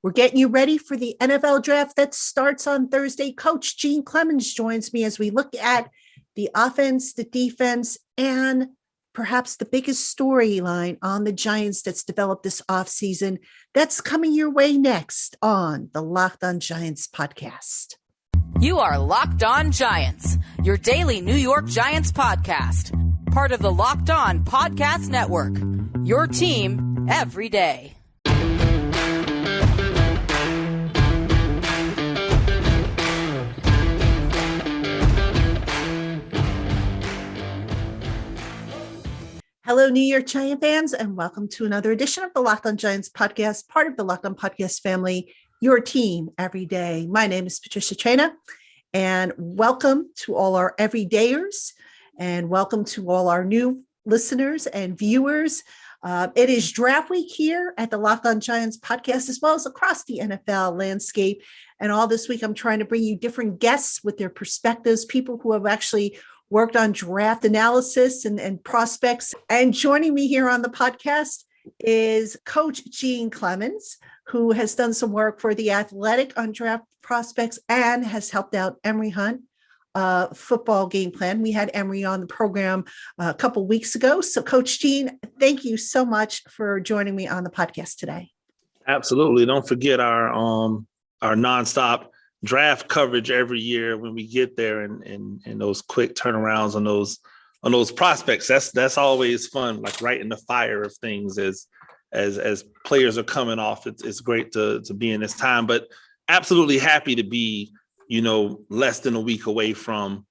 We're getting you ready for the NFL draft that starts on Thursday. Coach Gene Clemons joins me as we look at the offense, the defense, and perhaps the biggest storyline on the Giants that's developed this offseason. That's coming your way next on the Locked On Giants podcast. You are Locked On Giants, your daily New York Giants podcast. Part of the Locked On Podcast Network, your team every day. Hello, New York Giant fans, and welcome to another edition of the Locked On Giants podcast, part of the Locked On Podcast family, your team every day. My name is Patricia Traina, and welcome to all our everydayers, and welcome to all our new listeners and viewers. It is draft week here at the Locked On Giants podcast, as well as across the NFL landscape. And all this week, I'm trying to bring you different guests with their perspectives, people who have actually worked on draft analysis and prospects. And joining me here on the podcast is Coach Gene Clemons, who has done some work for The Athletic on draft prospects and has helped out Emory Hunt football game plan. We had Emory on the program a couple weeks ago. So Coach Gene, thank you so much for joining me on the podcast today. Absolutely. Don't forget our nonstop draft coverage every year when we get there, and those quick turnarounds on those prospects. That's always fun, like right in the fire of things as players are coming off. It's great to be in this time, but absolutely happy to be, less than a week away from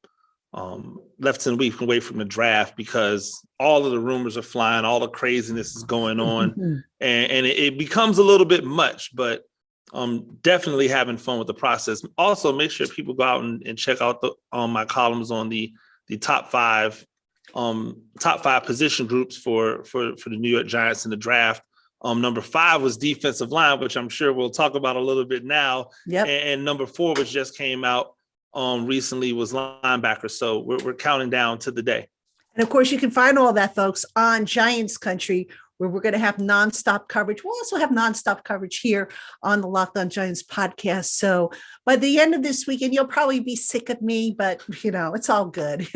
the draft, because all of the rumors are flying, all the craziness is going on, and it becomes a little bit much, but definitely having fun with the process. Also, make sure people go out and check out my columns on the top five position groups for the New York Giants in the draft. Number 5 was defensive line, which I'm sure we'll talk about a little bit now. Yep. And number 4, which just came out recently, was linebacker. So we're counting down to the day. And of course, you can find all that, folks, on Giants Country, where we're going to have nonstop coverage. We'll also have nonstop coverage here on the Locked On Giants podcast. So by the end of this weekend, you'll probably be sick of me, but it's all good.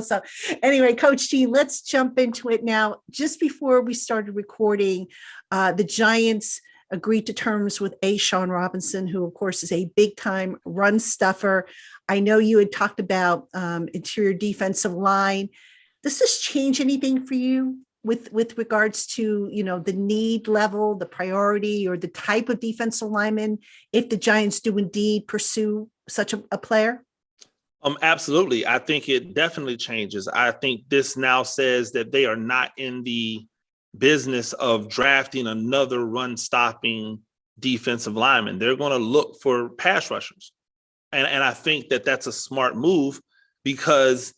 So anyway, Coach G, let's jump into it now. Just before we started recording, the Giants agreed to terms with Sean Robinson, who of course is a big time run stuffer. I know you had talked about interior defensive line. Does this change anything for you with regards to, the need level, the priority, or the type of defensive lineman, if the Giants do indeed pursue such a player? Absolutely. I think it definitely changes. I think this now says that they are not in the business of drafting another run-stopping defensive lineman. They're going to look for pass rushers. And I think that that's a smart move, because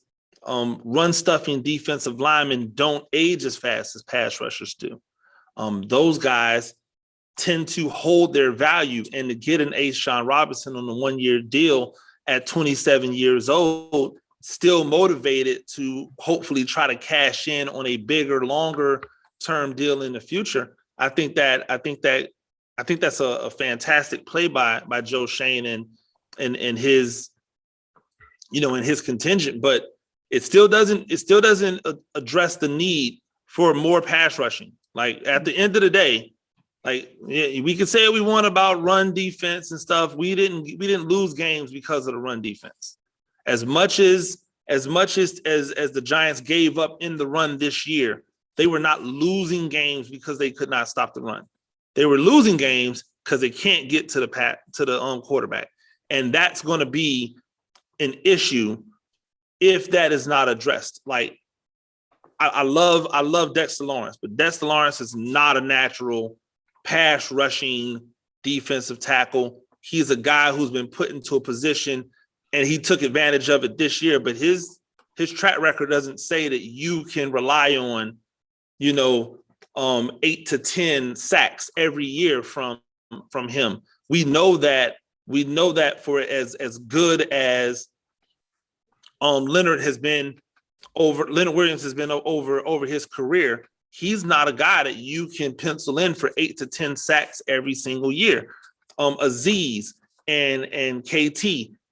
run-stuffing defensive linemen don't age as fast as pass rushers do. Those guys tend to hold their value, and to get an Sean Robinson on a 1-year deal at 27 years old, still motivated to hopefully try to cash in on a bigger, longer-term deal in the future. I think that's a fantastic play by Joe Schoen and his, and his contingent, but it still doesn't address the need for more pass rushing. Like, at the end of the day, we can say what we want about run defense and stuff. We didn't lose games because of the run defense. As much as the Giants gave up in the run this year, they were not losing games because they could not stop the run. They were losing games because they can't get to the quarterback, and that's going to be an issue if that is not addressed. Like, I love Dexter Lawrence, but Dexter Lawrence is not a natural pass rushing defensive tackle. He's a guy who's been put into a position, and he took advantage of it this year, but his track record doesn't say that you can rely on, 8 to 10 sacks every year from him. We know that for as good as Leonard Williams has been over his career, he's not a guy that you can pencil in for 8 to 10 sacks every single year. Aziz and KT.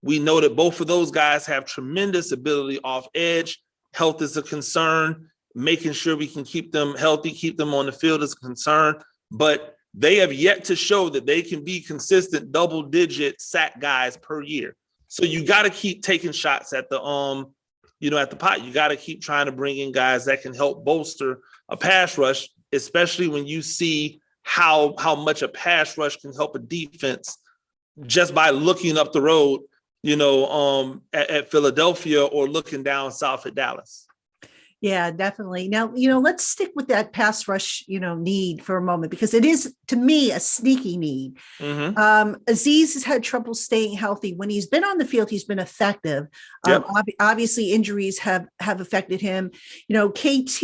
We know that both of those guys have tremendous ability off edge. Health is a concern. Making sure we can keep them healthy, keep them on the field is a concern. But they have yet to show that they can be consistent double-digit sack guys per year. So you got to keep taking shots at the at the pot. You got to keep trying to bring in guys that can help bolster a pass rush, especially when you see how much a pass rush can help a defense just by looking up the road, at Philadelphia or looking down south at Dallas. Yeah, definitely. Now, let's stick with that pass rush, need for a moment, because it is, to me, a sneaky need. Mm-hmm. Aziz has had trouble staying healthy. When he's been on the field, he's been effective. Yep. Obviously, injuries have affected him. KT,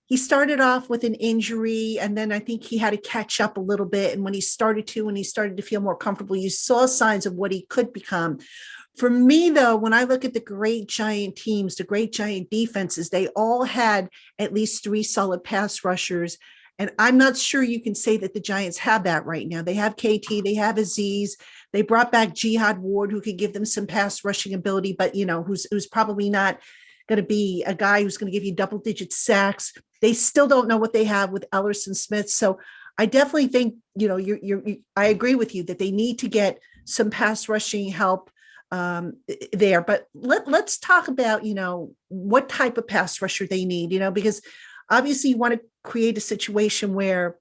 he started off with an injury, and then I think he had to catch up a little bit. And when he started to feel more comfortable, you saw signs of what he could become. For me, though, when I look at the great Giant teams, the great Giant defenses, they all had at least 3 solid pass rushers. And I'm not sure you can say that the Giants have that right now. They have KT, they have Aziz, they brought back Jihad Ward, who could give them some pass rushing ability, but who's probably not going to be a guy who's going to give you double-digit sacks. They still don't know what they have with Ellerson Smith. So I definitely think, I agree with you that they need to get some pass rushing help there. But let's talk about, what type of pass rusher they need, because obviously you want to create a situation where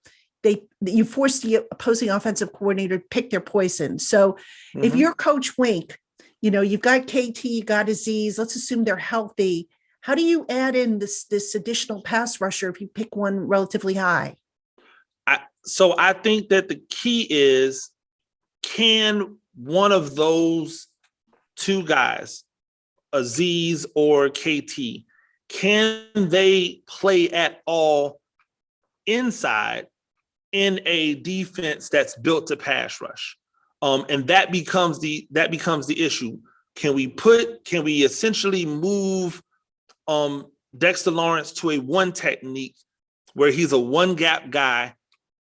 you force the opposing offensive coordinator to pick their poison. So if you're Coach Wink, you've got KT, you got Aziz, let's assume they're healthy. How do you add in this additional pass rusher if you pick one relatively high? So I think that the key is, can one of those 2 guys, Aziz or KT, can they play at all inside in a defense that's built to pass rush? And that becomes the issue. Can we essentially move Dexter Lawrence to a 1 technique where he's a 1 gap guy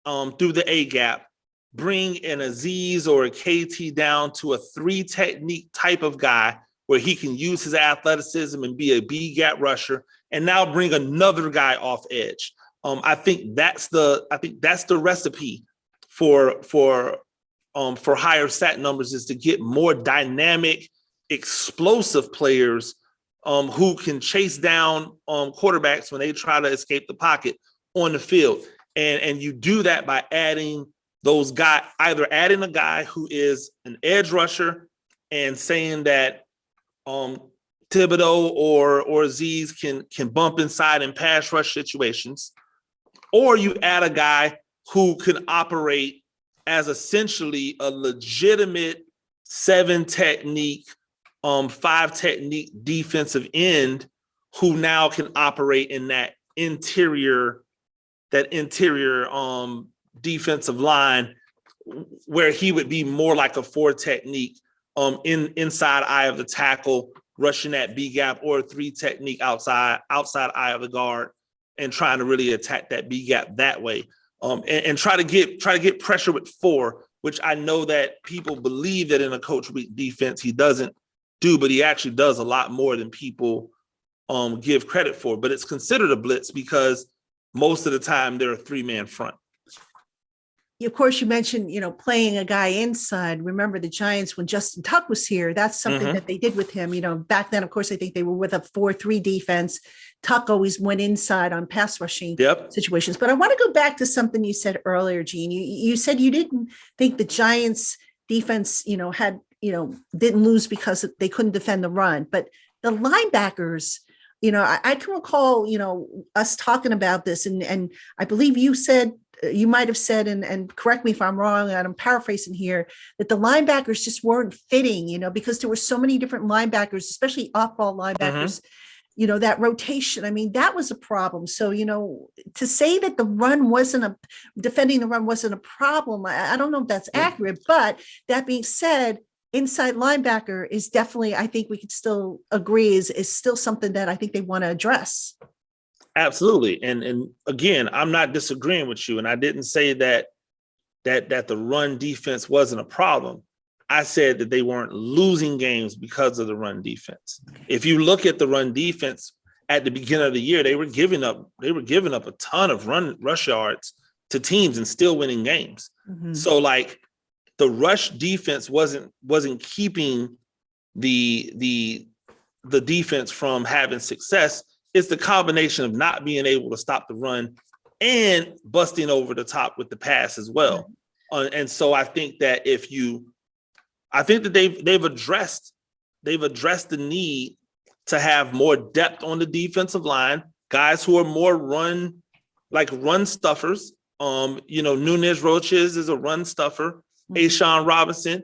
through the A gap, bring an Aziz or a KT down to a 3 technique type of guy where he can use his athleticism and be a B gap rusher, and now bring another guy off edge. I think that's the recipe for higher sack numbers, is to get more dynamic, explosive players who can chase down quarterbacks when they try to escape the pocket on the field. And you do that by adding those guys, either adding a guy who is an edge rusher and saying that Thibodeau or Aziz can bump inside in pass rush situations, or you add a guy who can operate as essentially a legitimate 7 technique, 5 technique defensive end who now can operate in that interior defensive line, where he would be more like a 4 technique inside eye of the tackle, rushing that B gap, or a 3 technique outside eye of the guard, and trying to really attack that B gap that way. And try to get pressure with 4, which I know that people believe that in a Coach Week defense he doesn't do, but he actually does a lot more than people give credit for. But it's considered a blitz because most of the time they're a 3-man front. Of course, you mentioned, playing a guy inside. Remember the Giants when Justin Tuck was here, that's something that they did with him. Back then, of course, I think they were with a 4-3 defense. Tuck always went inside on pass rushing situations. But I want to go back to something you said earlier, Gene. You said you didn't think the Giants defense, didn't lose because they couldn't defend the run. But the linebackers, I can recall, us talking about this, and I believe you might have said, and correct me if I'm wrong, and I'm paraphrasing here, that the linebackers just weren't fitting, because there were so many different linebackers, especially off-ball linebackers, that rotation. I mean, that was a problem. So, to say that defending the run wasn't a problem, I don't know if that's accurate, but that being said, inside linebacker is definitely, I think we could still agree, is still something that I think they want to address. Absolutely. And again, I'm not disagreeing with you. And I didn't say that that the run defense wasn't a problem. I said that they weren't losing games because of the run defense. If you look at the run defense at the beginning of the year, they were giving up a ton of rush yards to teams and still winning games. Mm-hmm. So like the rush defense wasn't keeping the defense from having success. It's the combination of not being able to stop the run and busting over the top with the pass as well. And so I think that they've addressed the need to have more depth on the defensive line, guys who are more run stuffers. Nunez Roches is a run stuffer. Ashawn Robinson,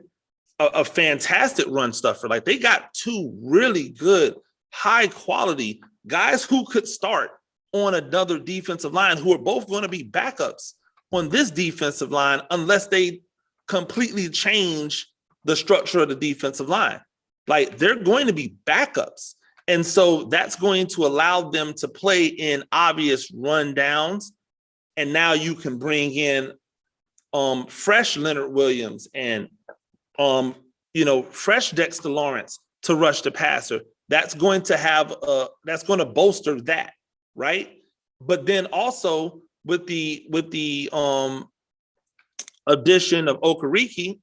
a fantastic run stuffer. Like they got two really good, high quality guys who could start on another defensive line, who are both going to be backups on this defensive line unless they completely change the structure of the defensive line. Like they're going to be backups. And so that's going to allow them to play in obvious run downs. And now you can bring in fresh Leonard Williams and fresh Dexter Lawrence to rush the passer. That's going to bolster that, right? But then also with the addition of Okereke,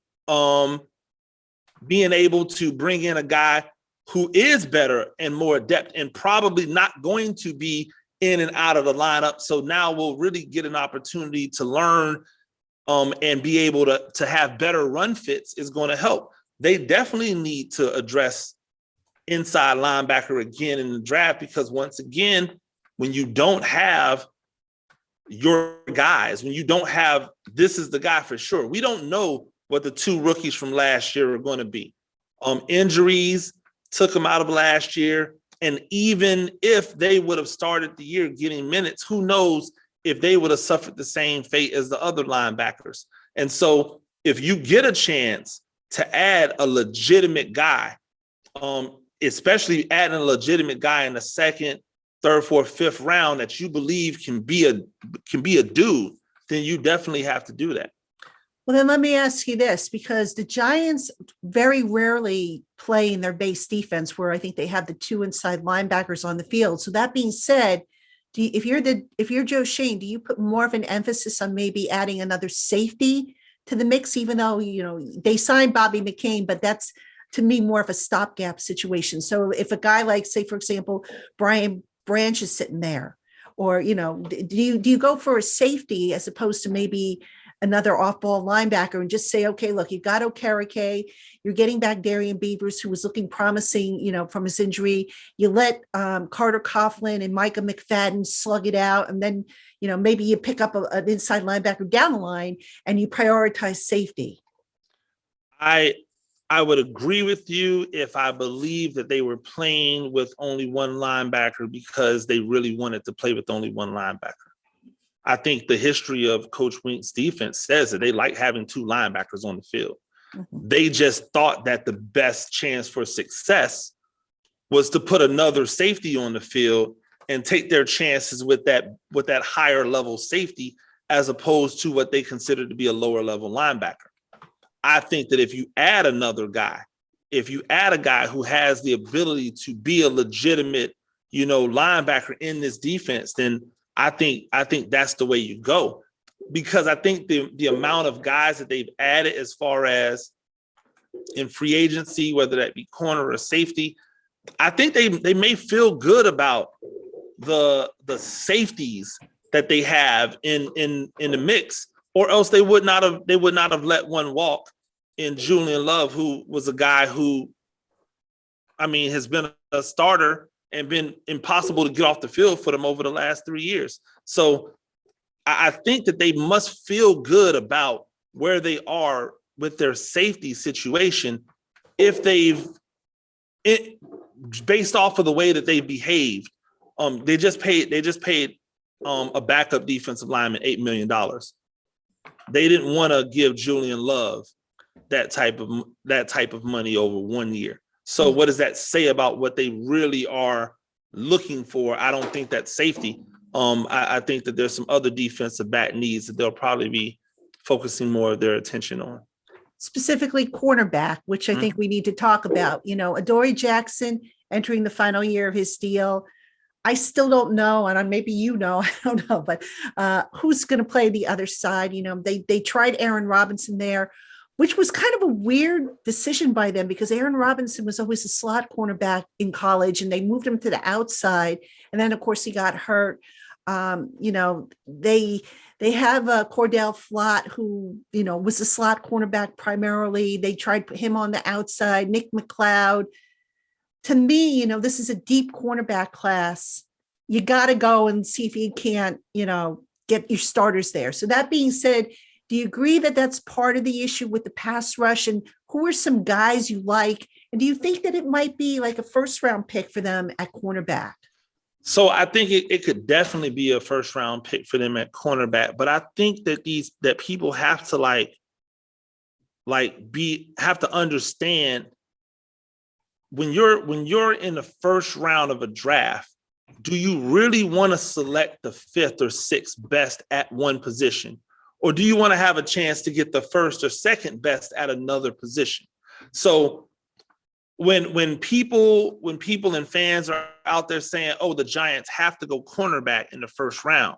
being able to bring in a guy who is better and more adept and probably not going to be in and out of the lineup. So now we'll really get an opportunity to learn and be able to have better run fits is going to help. They definitely need to address inside linebacker again in the draft, because once again, when you don't have your guys, when you don't have, this is the guy for sure. We don't know what the two rookies from last year are going to be. Injuries took them out of last year. And even if they would have started the year getting minutes, who knows if they would have suffered the same fate as the other linebackers. And so if you get a chance to add a legitimate guy, especially adding a legitimate guy in the second, third, fourth, fifth round that you believe can be a dude, then you definitely have to do that. Well, then let me ask you this, because the Giants very rarely play in their base defense, where I think they have the two inside linebackers on the field. So that being said, if you're Joe Schoen, do you put more of an emphasis on maybe adding another safety to the mix, even though, they signed Bobby McCain, but that's to me more of a stopgap situation. So if a guy like, say, for example, Brian Branch is sitting there, or, do you go for a safety as opposed to maybe another off-ball linebacker and just say, okay, look, you got Okereke, you're getting back Darian Beavers, who was looking promising, from his injury. You let Carter Coughlin and Micah McFadden slug it out. And then, maybe you pick up an inside linebacker down the line and you prioritize safety. I would agree with you if I believe that they were playing with only one linebacker because they really wanted to play with only one linebacker. I think the history of Coach Wink's defense says that they like having two linebackers on the field. Mm-hmm. They just thought that the best chance for success was to put another safety on the field and take their chances with that higher level safety, as opposed to what they consider to be a lower level linebacker. I think that if you add another guy, if you add a guy who has the ability to be a legitimate, linebacker in this defense, then I think that's the way you go, because I think the amount of guys that they've added as far as in free agency, whether that be corner or safety, I think they may feel good about the safeties that they have in the mix, or else they would not have let one walk in Julian Love, who was a guy who, has been a starter and been impossible to get off the field for them over the last 3 years. So I think that they must feel good about where they are with their safety situation if based off of the way that they behaved. They just paid a backup defensive lineman $8 million. They didn't want to give Julian Love that type of money over 1 year. So what does that say about what they really are looking for? I don't think that's safety. I think that there's some other defensive back needs that they'll probably be focusing more of their attention on. Specifically cornerback, which I think we need to talk about. Adoree Jackson entering the final year of his deal. I still don't know, and maybe I don't know, but who's going to play the other side? They tried Aaron Robinson there, which was kind of a weird decision by them because Aaron Robinson was always a slot cornerback in college, and they moved him to the outside. And then, of course, he got hurt. They have Cordell Flott, who, was a slot cornerback primarily. They tried him on the outside, Nick McLeod. To me, this is a deep cornerback class. You got to go and see if you can't, get your starters there. So that being said, do you agree that that's part of the issue with the pass rush? And who are some guys you like? And do you think that it might be like a first round pick for them at cornerback? So I think it could definitely be a first round pick for them at cornerback. But I think that that people have to have to understand when you're in the first round of a draft, do you really want to select the fifth or sixth best at one position? Or do you want to have a chance to get the first or second best at another position? So when people and fans are out there saying, oh, the Giants have to go cornerback in the first round,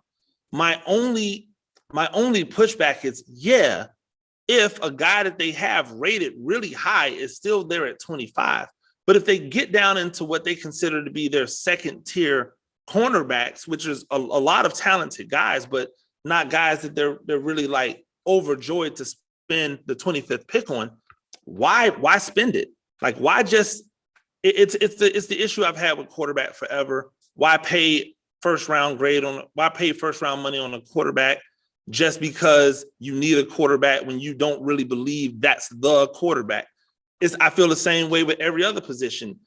my only pushback is, yeah, if a guy that they have rated really high is still there at 25. But if they get down into what they consider to be their second tier cornerbacks, which is a lot of talented guys, but not guys that they're really overjoyed to spend the 25th pick on, why spend it? Why just it's the issue I've had with quarterback forever. Why pay first round money on a quarterback just because you need a quarterback when you don't really believe that's the quarterback? I feel the same way with every other position.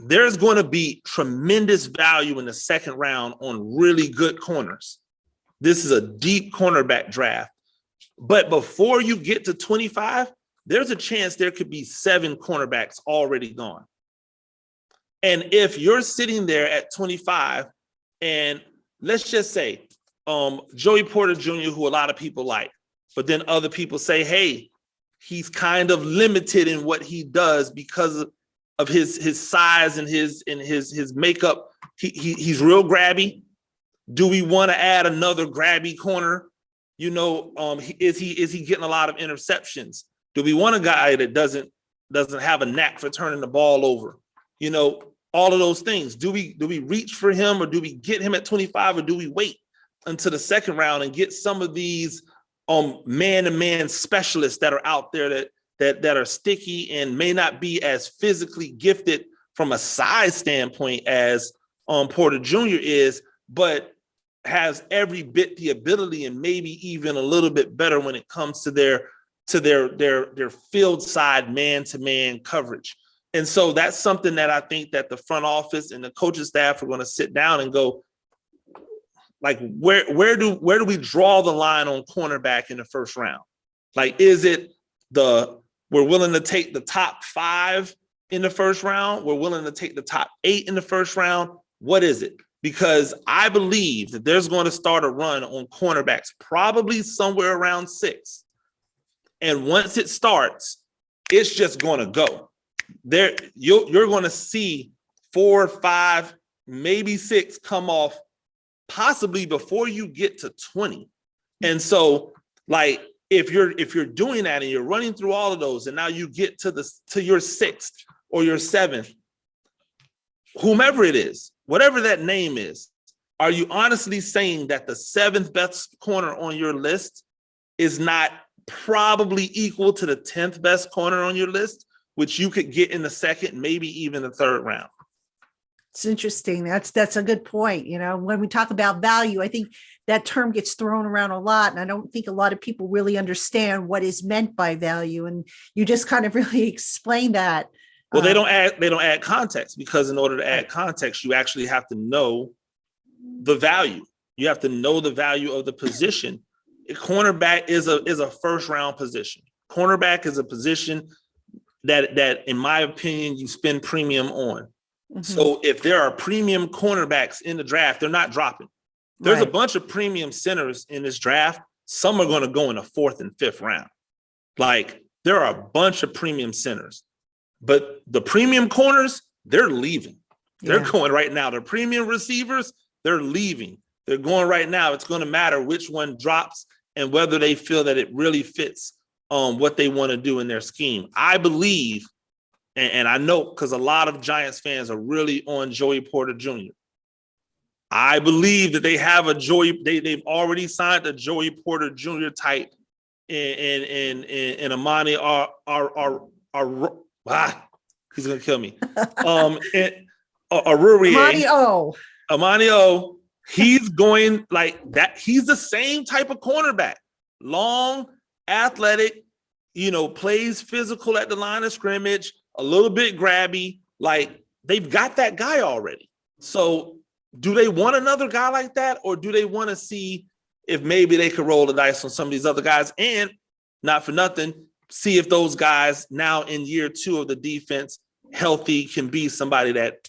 There's going to be tremendous value in the second round on really good corners. This is a deep cornerback draft. But before you get to 25, there's a chance there could be 7 cornerbacks already gone. And if you're sitting there at 25, and let's just say Joey Porter Jr., who a lot of people like, but then other people say, hey, he's kind of limited in what he does because of his size and his makeup. He's real grabby. Do we want to add another grabby corner? Is he getting a lot of interceptions? Do we want a guy that doesn't have a knack for turning the ball over? All of those things. Do we reach for him, or do we get him at 25, or do we wait until the second round and get some of these man-to-man specialists that are out there that are sticky and may not be as physically gifted from a size standpoint as Porter Jr. is, but has every bit the ability and maybe even a little bit better when it comes to their field side man-to-man coverage. And so that's something that I think that the front office and the coaching staff are going to sit down and go, where do we draw the line on cornerback in the first round? Is it we're willing to take the top 5 in the first round? We're willing to take the top 8 in the first round? What is it? Because I believe that there's going to start a run on cornerbacks, probably somewhere around 6. And once it starts, it's just going to go. You're going to see 4, 5, maybe 6 come off possibly before you get to 20. And so if you're doing that and you're running through all of those, and now you get to your 6th or your 7th, whomever it is, whatever that name is, are you honestly saying that the 7th best corner on your list is not probably equal to the 10th best corner on your list, which you could get in the second, maybe even the third round? It's interesting. That's a good point. When we talk about value, I think that term gets thrown around a lot, and I don't think a lot of people really understand what is meant by value. And you just kind of really explain that. Well, they don't add context, because in order to add context, you actually have to know the value. You have to know the value of the position. Cornerback is a first round position. Cornerback is a position that in my opinion, you spend premium on. Mm-hmm. So if there are premium cornerbacks in the draft, they're not dropping. There's a bunch of premium centers in this draft. some are going to go in the 4th and 5th round. Like, there are a bunch of premium centers, but the premium corners, they're leaving. They're going right now. The premium receivers, they're leaving. They're going right now. It's going to matter which one drops and whether they feel that it really fits what they want to do in their scheme. I believe, and I know because a lot of Giants fans are really on Joey Porter Jr. I believe that they have they've already signed a Joey Porter Jr. type in Amani he's gonna kill me. Amani O. He's going like that. He's the same type of cornerback, long, athletic, plays physical at the line of scrimmage, a little bit grabby. Like, they've got that guy already. So do they want another guy like that, or do they want to see if maybe they could roll the dice on some of these other guys, and not for nothing, see if those guys now in year 2 of the defense healthy can be somebody that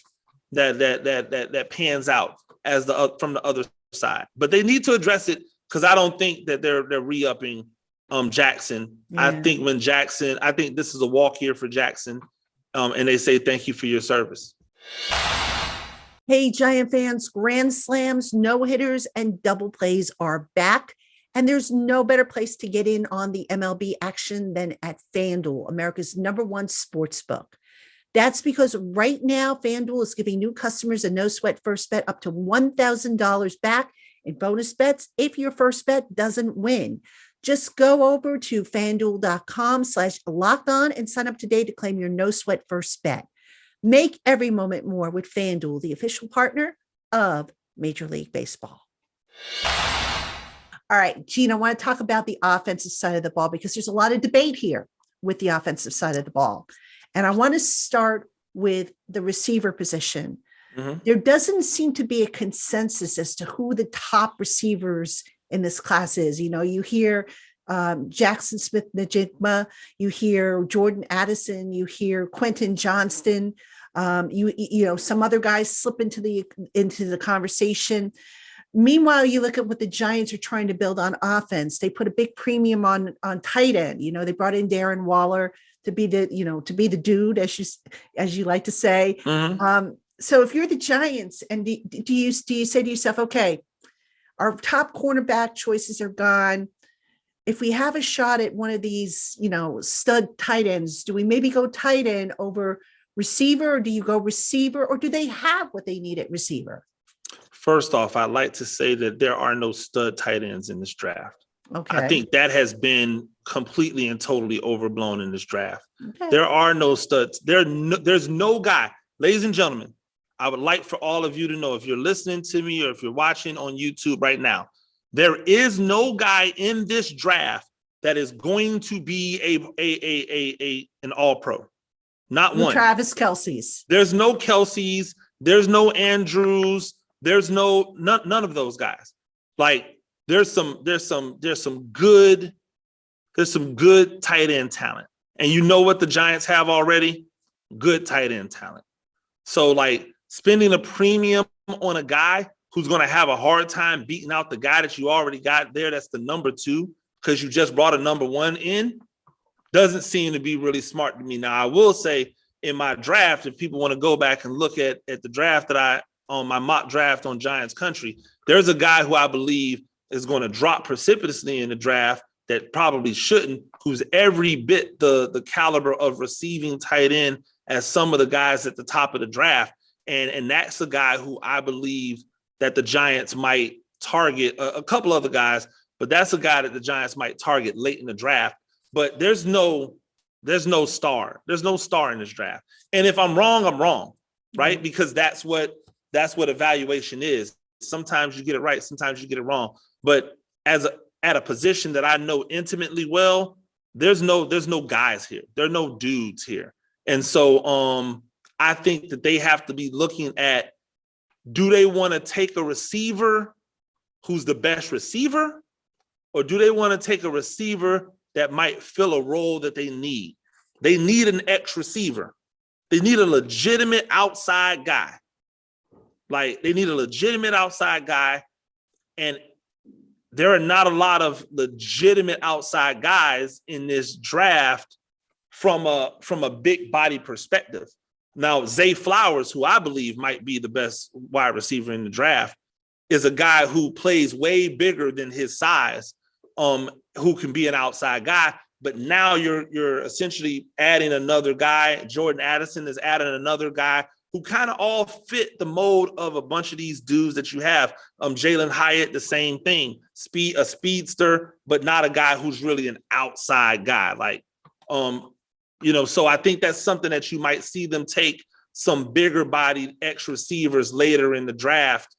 pans out as from the other side. But they need to address it, because I don't think that they're re-upping Jackson. Yeah. I think this is a walk year for Jackson, and they say thank you for your service. Hey, Giant fans, grand slams, no-hitters, and double plays are back. And there's no better place to get in on the MLB action than at FanDuel, America's #1 sports book. That's because right now, FanDuel is giving new customers a no-sweat first bet up to $1,000 back in bonus bets if your first bet doesn't win. Just go over to FanDuel.com/lockedon and sign up today to claim your no-sweat first bet. Make every moment more with FanDuel, the official partner of Major League Baseball. All right, Gene, I want to talk about the offensive side of the ball, because there's a lot of debate here with the offensive side of the ball. And I want to start with the receiver position. Mm-hmm. There doesn't seem to be a consensus as to who the top receivers in this class is. You hear Jackson Smith-Njigba, you hear Jordan Addison, you hear Quentin Johnston, some other guys slip into the conversation. Meanwhile, you look at what the Giants are trying to build on offense. They put a big premium on tight end. They brought in Darren Waller to be the dude, as you like to say. Mm-hmm. So if you're the Giants, and do you say to yourself, okay, our top cornerback choices are gone. If we have a shot at one of these, stud tight ends, do we maybe go tight end over receiver, or do you go receiver, or do they have what they need at receiver? First off, I'd like to say that there are no stud tight ends in this draft. Okay. I think that has been completely and totally overblown in this draft. Okay. There are no studs. There's no guy. Ladies and gentlemen, I would like for all of you to know, if you're listening to me or if you're watching on YouTube right now, there is no guy in this draft that is going to be an all-pro. Not one. Travis Kelce's. There's no Kelce's. There's no Andrews. There's none of those guys. Like, there's some good tight end talent. And you know what the Giants have already? Good tight end talent. So, like, spending a premium on a guy who's going to have a hard time beating out the guy that you already got there, that's the number 2, because you just brought a number 1 in, doesn't seem to be really smart to me. Now, I will say, in my draft, if people want to go back and look at the draft that on my mock draft on Giants Country, there's a guy who I believe is going to drop precipitously in the draft that probably shouldn't, who's every bit the caliber of receiving tight end as some of the guys at the top of the draft. And that's the guy who I believe that the Giants might target, a couple other guys, but that's a guy that the Giants might target late in the draft. But there's no star. There's no star in this draft. And if I'm wrong, I'm wrong, right? Mm-hmm. Because that's what evaluation is. Sometimes you get it right, sometimes you get it wrong. But at a position that I know intimately well, there's no guys here. There are no dudes here. And so I think that they have to be looking at, do they want to take a receiver who's the best receiver, or do they want to take a receiver that might fill a role that they need? They need an X receiver. They need a legitimate outside guy. Like, they need a legitimate outside guy. And there are not a lot of legitimate outside guys in this draft from a big body perspective. Now, Zay Flowers, who I believe might be the best wide receiver in the draft, is a guy who plays way bigger than his size, who can be an outside guy. But now you're essentially adding another guy. Jordan Addison is adding another guy who kind of all fit the mold of a bunch of these dudes that you have. Jalen Hyatt, the same thing. A speedster, but not a guy who's really an outside guy. Like, so I think that's something that you might see them take some bigger bodied X receivers later in the draft,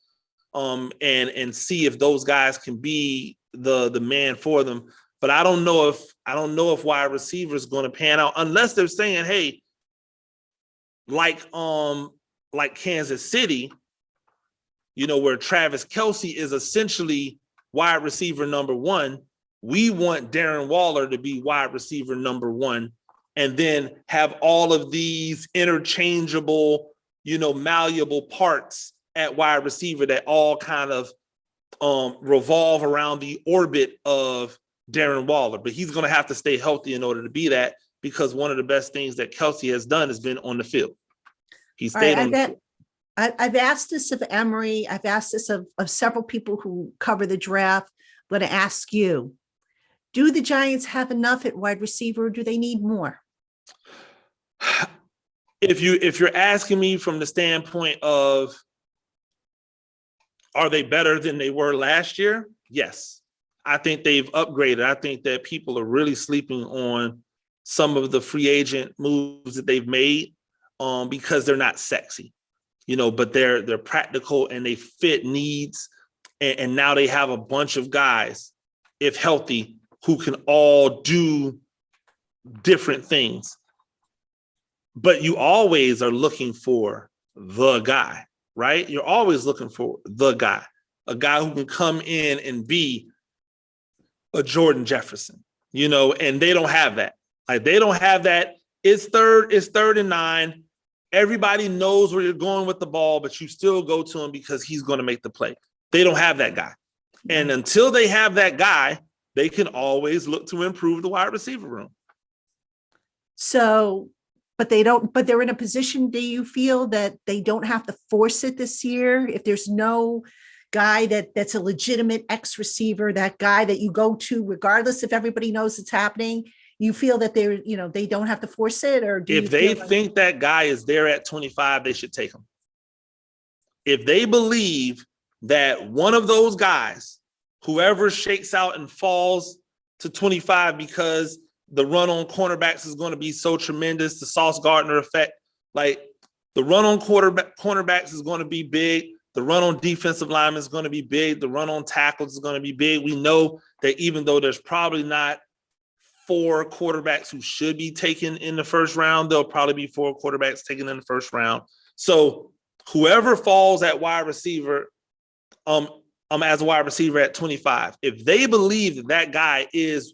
and see if those guys can be the man for them. But I don't know if wide receiver is going to pan out unless they're saying, hey, like Kansas City, where Travis Kelce is essentially wide receiver number one. We want Darren Waller to be wide receiver number one, and then have all of these interchangeable, malleable parts at wide receiver that all kind of revolve around the orbit of Darren Waller. But he's going to have to stay healthy in order to be that, because one of the best things that Kelce has done has been on the field. He stayed on the field. I've asked this of Emory. I've asked this of several people who cover the draft. I'm going to ask you, do the Giants have enough at wide receiver, or do they need more? If you're asking me from the standpoint of, are they better than they were last year? Yes. I think they've upgraded. I think that people are really sleeping on some of the free agent moves that they've made, because they're not sexy, but they're practical and they fit needs. And now they have a bunch of guys, if healthy, who can all do different things. But you always are looking for the guy, right? You're always looking for the guy, a guy who can come in and be a Jordan Jefferson, and they don't have that. Like, they don't have that. It's third and 9. Everybody knows where you're going with the ball, but you still go to him because he's going to make the play. They don't have that guy. And until they have that guy, they can always look to improve the wide receiver room. So, but they're in a position, do you feel that they don't have to force it this year? If there's no guy that's a legitimate X receiver, that guy that you go to, regardless if everybody knows it's happening, you feel that they don't have to force it? Or do if they think that guy is there at 25, they should take him. If they believe that one of those guys, whoever shakes out and falls to 25 because the run on cornerbacks is going to be so tremendous, the Sauce Gardner effect, like the run on cornerbacks is going to be big. The run on defensive linemen is going to be big. The run on tackles is going to be big. We know that even though there's probably not 4 quarterbacks who should be taken in the first round, there'll probably be 4 quarterbacks taken in the first round. So whoever falls at wide receiver, as a wide receiver at 25, if they believe that guy is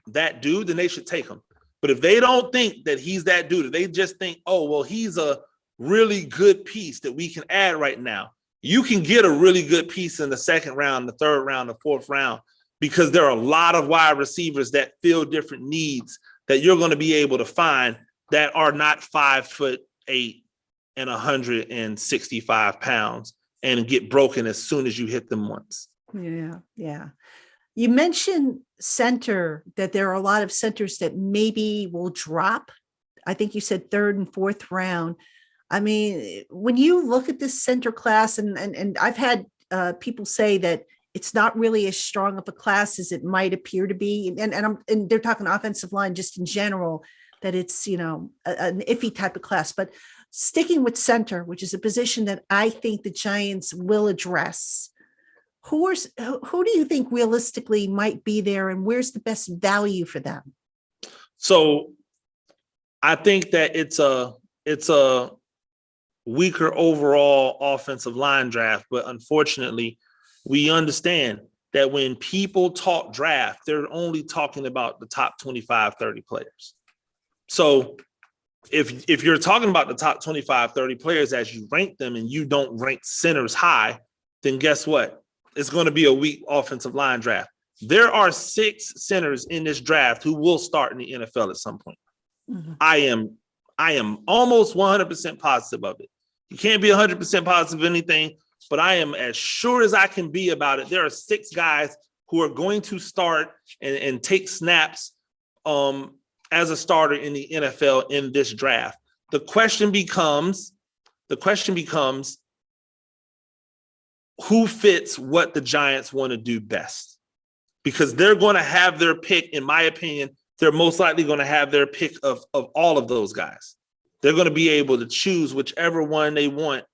that dude, then they should take him. But if they don't think that he's that dude, if they just think, oh, well, he's a really good piece that we can add right now, you can get a really good piece in the second round, the third round, the fourth round, because there are a lot of wide receivers that fill different needs that you're going to be able to find that are not 5'8" and 165 pounds and get broken as soon as you hit them once. Yeah. You mentioned center, that there are a lot of centers that maybe will drop. I think you said third and fourth round. I mean, when you look at this center class, and I've had people say that it's not really as strong of a class as it might appear to be. And they're talking offensive line just in general, that it's, an iffy type of class. But sticking with center, which is a position that I think the Giants will address, who do you think realistically might be there, and where's the best value for them? So I think that it's a weaker overall offensive line draft, but unfortunately, we understand that when people talk draft, they're only talking about the top 25, 30 players. So if you're talking about the top 25, 30 players as you rank them, and you don't rank centers high, then guess what? it's going to be a weak offensive line draft. There are 6 centers in this draft who will start in the NFL at some point. Mm-hmm. I am almost 100% positive of it. You can't be 100% positive of anything, but I am as sure as I can be about it. There are 6 guys who are going to start and take snaps as a starter in the NFL in this draft. The question becomes, who fits what the Giants want to do best? Because they're going to have their pick, in my opinion. They're most likely going to have their pick of all of those guys. They're going to be able to choose whichever one they want.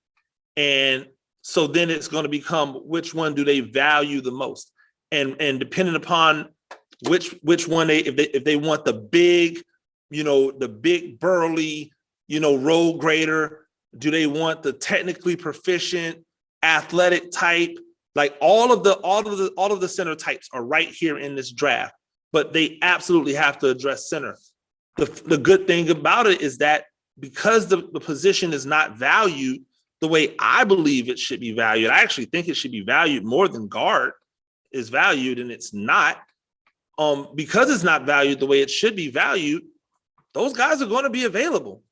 And so then it's going to become, which one do they value the most? And depending upon which one if they want the big, the big burly, road grader, do they want the technically proficient, athletic type? Like all of the center types are right here in this draft, but they absolutely have to address center. The good thing about it is that because the position is not valued the way I believe it should be valued, I actually think it should be valued more than guard is valued, and it's not. Because it's not valued the way it should be valued, those guys are going to be available,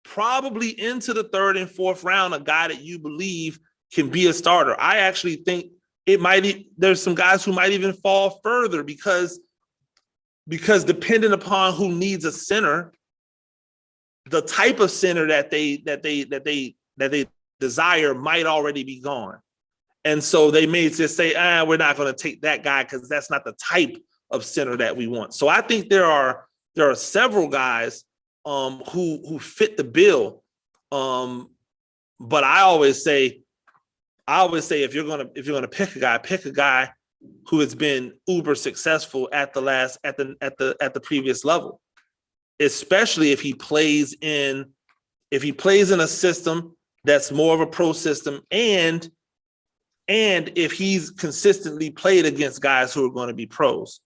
probably into the 3rd and 4th round, a guy that you believe can be a starter. I actually think there's some guys who might even fall further because depending upon who needs a center, the type of center that they desire might already be gone. And so they may just say, we're not going to take that guy because that's not the type of center that we want. So I think there are several guys who fit the bill. But I always say if you're gonna pick a guy who has been uber successful at the previous level, especially if he plays in a system that's more of a pro system, and if he's consistently played against guys who are going to be pros.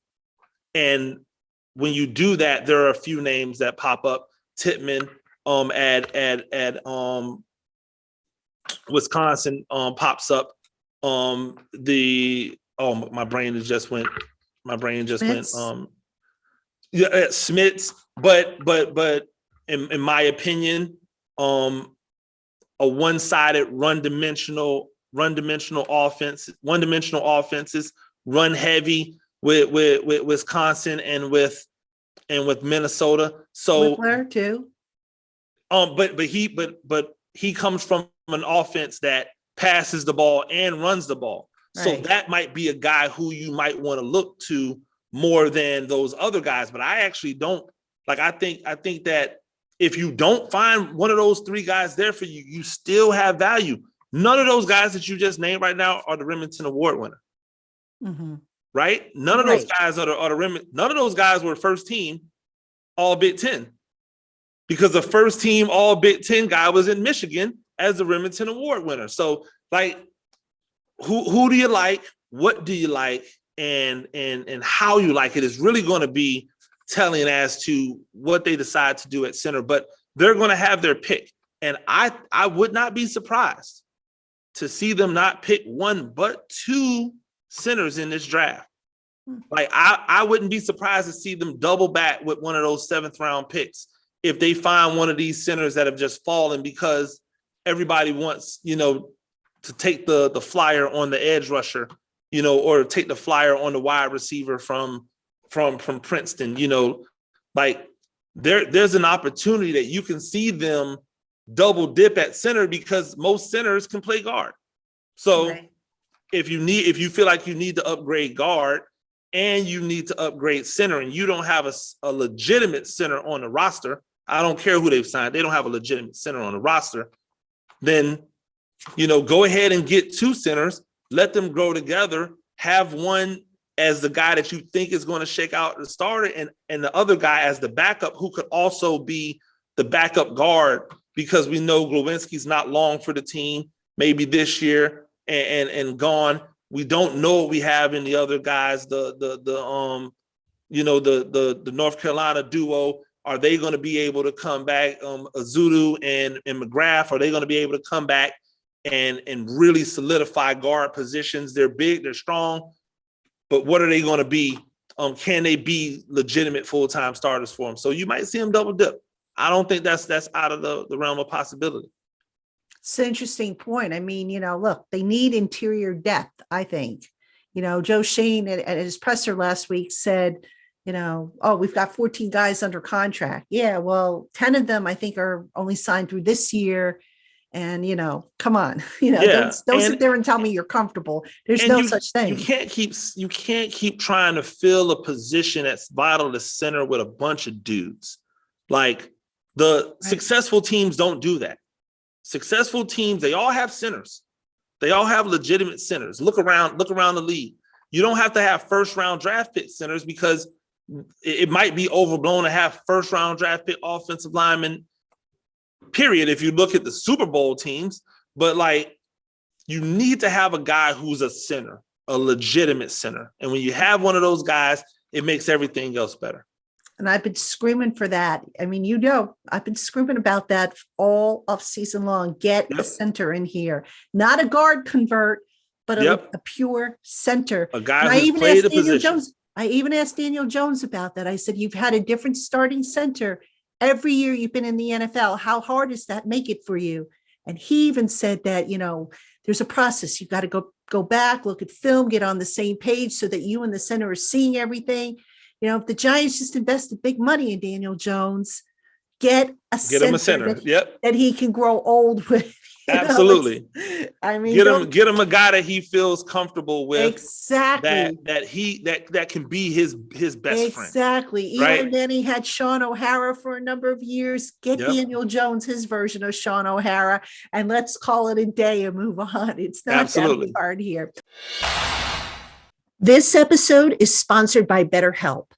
And when you do that, there are a few names that pop up. Tittman at Wisconsin pops up. My brain just went. Smits. But in my opinion, a one-sided one-dimensional offenses, run heavy with Wisconsin and with Minnesota. So Whitler too. But he comes from an offense that passes the ball and runs the ball. Right. So that might be a guy who you might want to look to more than those other guys. But I actually don't like. I think that if you don't find one of those 3 guys there for you, you still have value. None of those guys that you just named right now are the Remington Award winner. Mm-hmm. Right? None of those guys are the Remington. None of those guys were first team All Big Ten, because the first team All Big Ten guy was in Michigan as the Remington Award winner. So, like, who do you like? What do you like? And how you like it is really going to be telling as to what they decide to do at center. But they're going to have their pick, and I would not be surprised to see them not pick 1 but 2 centers in this draft. Like I wouldn't be surprised to see them double back with one of those 7th round picks if they find one of these centers that have just fallen because everybody wants, to take the flyer on the edge rusher, or take the flyer on the wide receiver from Princeton, like there's an opportunity that you can see them double dip at center because most centers can play guard. So right. if you feel like you need to upgrade guard and you need to upgrade center and you don't have a legitimate center on the roster, I don't care who they've signed, they don't have a legitimate center on the roster, then, go ahead and get 2 centers, let them grow together, have one as the guy that you think is going to shake out the starter and the other guy as the backup who could also be the backup guard, because we know Glowinski's not long for the team, maybe this year and gone. We don't know what we have in the other guys, the North Carolina duo. Are they going to be able to come back? Azudu and McGrath, are they going to be able to come back and really solidify guard positions. They're big, they're strong, but what are they going to be? Can they be legitimate full-time starters for them? So you might see them double dip. I don't think that's out of the realm of possibility. It's an interesting point. I mean, look, they need interior depth, I think. Joe Shane at his presser last week said, oh, we've got 14 guys under contract. Yeah, well, 10 of them I think are only signed through this year. And, come on, don't sit there and tell me you're comfortable. There's no such thing. You can't keep trying to fill a position that's vital to center with a bunch of dudes. Like the successful teams don't do that. Successful teams, they all have centers. They all have legitimate centers. Look around the league. You don't have to have first round draft pick centers because it might be overblown to have first round draft pick offensive linemen, period, if you look at the Super Bowl teams. But like, you need to have a guy who's a center, a legitimate center. And when you have one of those guys, it makes everything else better. And I've been screaming for that. I mean, I've been screaming about that all off season long. Get a center in here, not a guard convert, but a pure center. A guy who's played the position. I even asked Daniel Jones about that. I said, you've had a different starting center every year you've been in the NFL. How hard does that make it for you? And he even said that, there's a process. You've got to go back, look at film, get on the same page so that you and the center are seeing everything. If the Giants just invested big money in Daniel Jones, get him a center that he can grow old with. Absolutely. I mean, get him a guy that he feels comfortable with. Exactly. That can be his best friend. Exactly. Right? Even then he had Sean O'Hara for a number of years. Get Daniel Jones his version of Sean O'Hara, and let's call it a day and move on. It's not that hard here. This episode is sponsored by BetterHelp.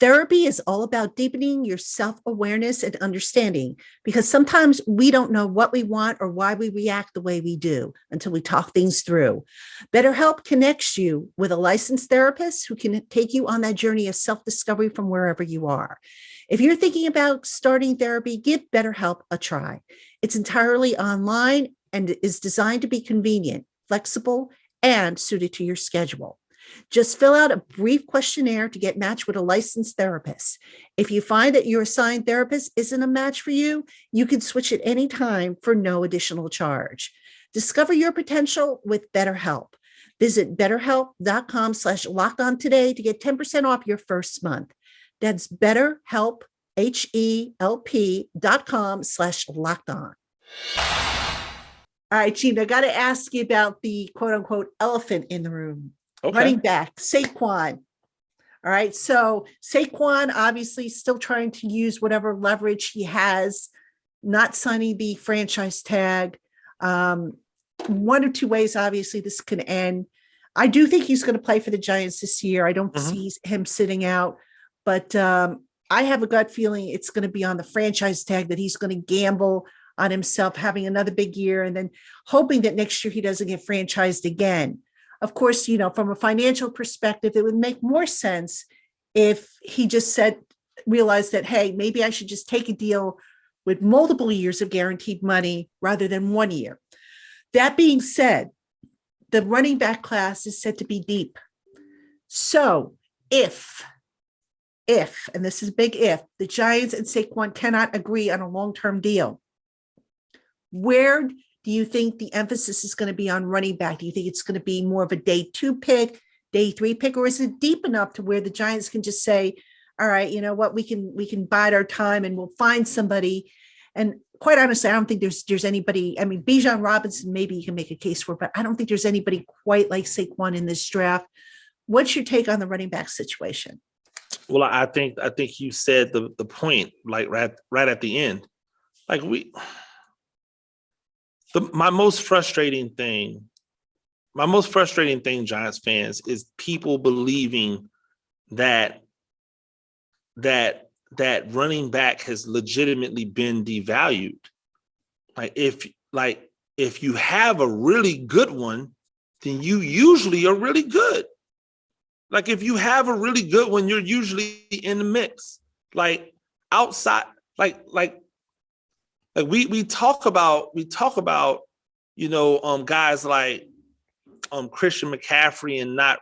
Therapy is all about deepening your self-awareness and understanding, because sometimes we don't know what we want or why we react the way we do until we talk things through. BetterHelp connects you with a licensed therapist who can take you on that journey of self-discovery from wherever you are. If you're thinking about starting therapy, give BetterHelp a try. It's entirely online and is designed to be convenient, flexible, and suited to your schedule. Just fill out a brief questionnaire to get matched with a licensed therapist. If you find that your assigned therapist isn't a match for you, you can switch at any time for no additional charge. Discover your potential with BetterHelp. Visit betterhelp.com/lockedon today to get 10% off your first month. That's BetterHelp, HELP.com/lockedon. All right, Gene, I got to ask you about the quote unquote elephant in the room. Okay. Running back, Saquon. All right. So Saquon obviously still trying to use whatever leverage he has, not signing the franchise tag. One or two ways, obviously, this can end. I do think he's going to play for the Giants this year. I don't see him sitting out, but I have a gut feeling it's going to be on the franchise tag, that he's going to gamble on himself having another big year and then hoping that next year he doesn't get franchised again. Of course, from a financial perspective, it would make more sense if he just realized that, hey, maybe I should just take a deal with multiple years of guaranteed money rather than 1 year. That being said, the running back class is said to be deep. So if, and this is a big if, the Giants and Saquon cannot agree on a long-term deal, where do you think the emphasis is going to be on running back? Do you think it's going to be more of a day 2 pick, day 3 pick, or is it deep enough to where the Giants can just say, all right, you know what, we can bide our time and we'll find somebody? And quite honestly, I don't think there's anybody. I mean, Bijan Robinson, maybe you can make a case for, but I don't think there's anybody quite like Saquon in this draft. What's your take on the running back situation? Well, I think you said the point, like right at the end. Like my most frustrating thing, Giants fans, is people believing that running back has legitimately been devalued. If you have a really good one, then you usually are really good. Like if you have a really good one, you're usually in the mix. Like outside, like we talk about guys like Christian McCaffrey and not